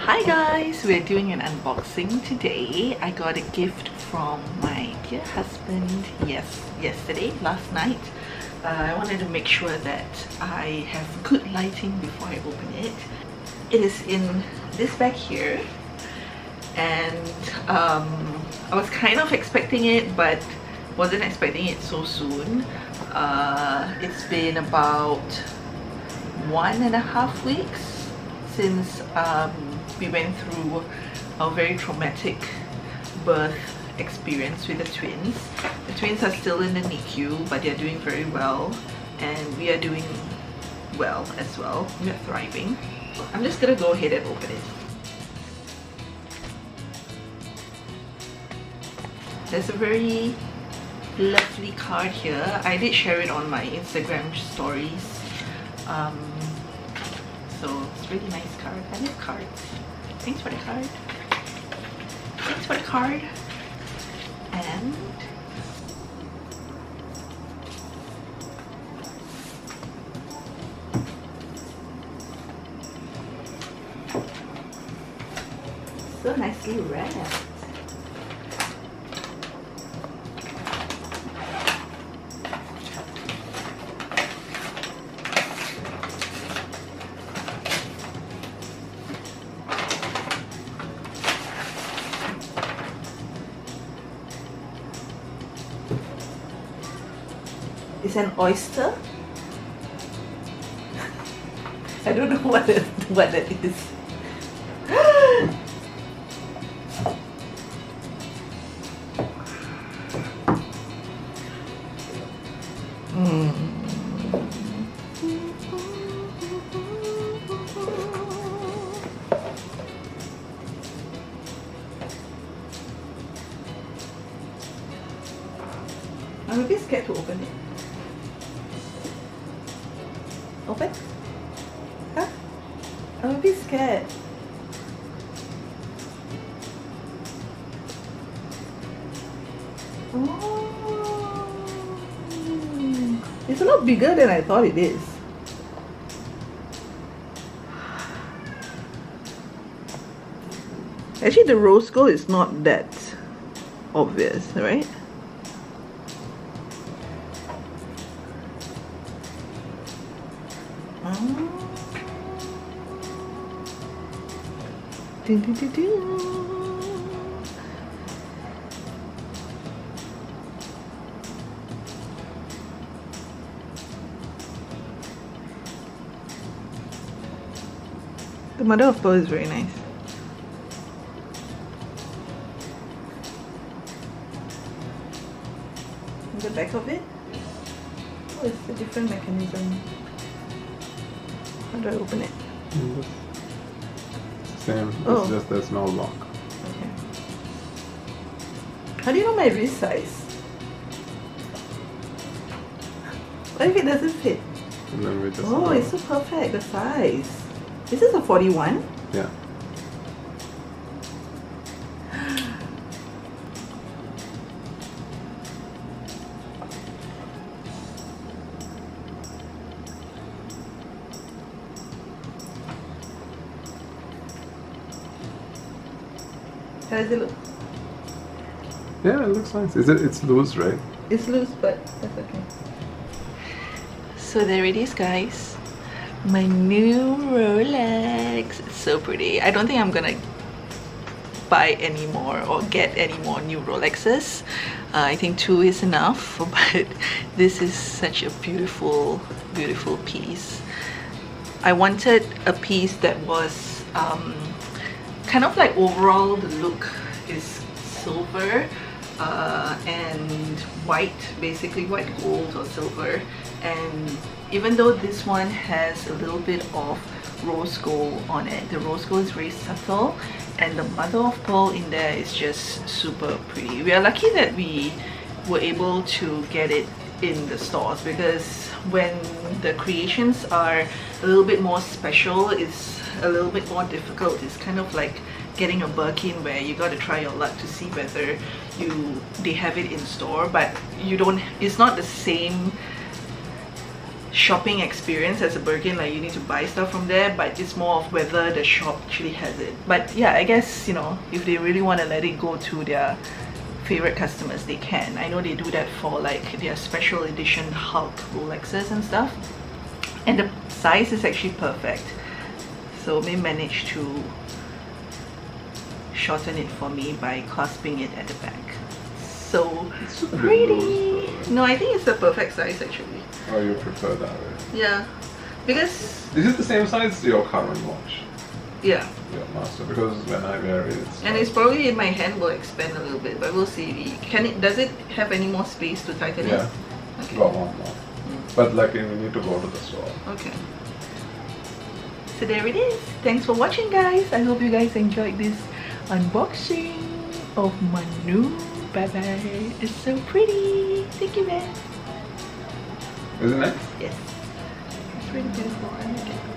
Hi guys, we're doing an unboxing today. I got a gift from my dear husband last night. I wanted to make sure that I have good lighting before I open it. It is in this bag here, and I was kind of expecting it but wasn't expecting it so soon. It's been about 1.5 weeks since we went through a very traumatic birth experience with the twins. The twins are still in the NICU, but they're doing very well, and we are doing well as well. We are thriving. I'm just gonna go ahead and open it. There's a very lovely card here. I did share it on my Instagram stories. So it's really nice card. I love cards. Thanks for the card. Thanks for the card. And so nicely wrapped. It's an oyster. I don't know what that is. I'm a bit scared to open it. Open? Huh? I'm a bit scared. Oh, it's a lot bigger than I thought it is. Actually, the rose gold is not that obvious, right? Dun, dun, dun, dun. The mother of pearl is very nice. And the back of it? Oh, it's a different mechanism. How do I open it? Same, Oh. it's just there's no lock. Okay. How do you know my wrist size? What if it doesn't fit? And then we just Oh, it's so perfect, the size. This is a 41? yeah. How does it look? Yeah, it looks nice. It's loose, right? It's loose, but that's okay. So there it is, guys. My new Rolex. It's so pretty. I don't think I'm gonna buy any more or get any more new Rolexes. I think 2 is enough, but this is such a beautiful, beautiful piece. I wanted a piece that was kind of like overall the look is silver and white, basically white gold or silver, and even though this one has a little bit of rose gold on it, the rose gold is very subtle, and the mother of pearl in there is just super pretty. We are lucky that we were able to get it in the stores, because when the creations are a little bit more special, it's a little bit more difficult. It's kind of like getting a Birkin where you got to try your luck to see whether they have it in store, but you don't, it's not the same shopping experience as a Birkin, like you need to buy stuff from there, but it's more of whether the shop actually has it. But yeah, I guess, you know, if they really want to let it go to their favorite customers, they can. I know they do that for like their special edition Hulk Rolexes and stuff, and the size is actually perfect, so they managed to shorten it for me by clasping it at the back. So pretty. No, I think it's the perfect size actually. Oh, you prefer that way? Yeah, because Is it the same size as your current watch? yeah, Your master, because when I wear it, it's probably in my hand will expand a little bit, but we'll see. Can it? Does it have any more space to tighten it? yeah, Okay. got one more. But like we need to go to the store. Okay. So there it is. Thanks for watching, guys. I hope you guys enjoyed this unboxing of my new bye-bye. It's so pretty. Thank you, man. Is it nice? Yes. It's really beautiful. I like it.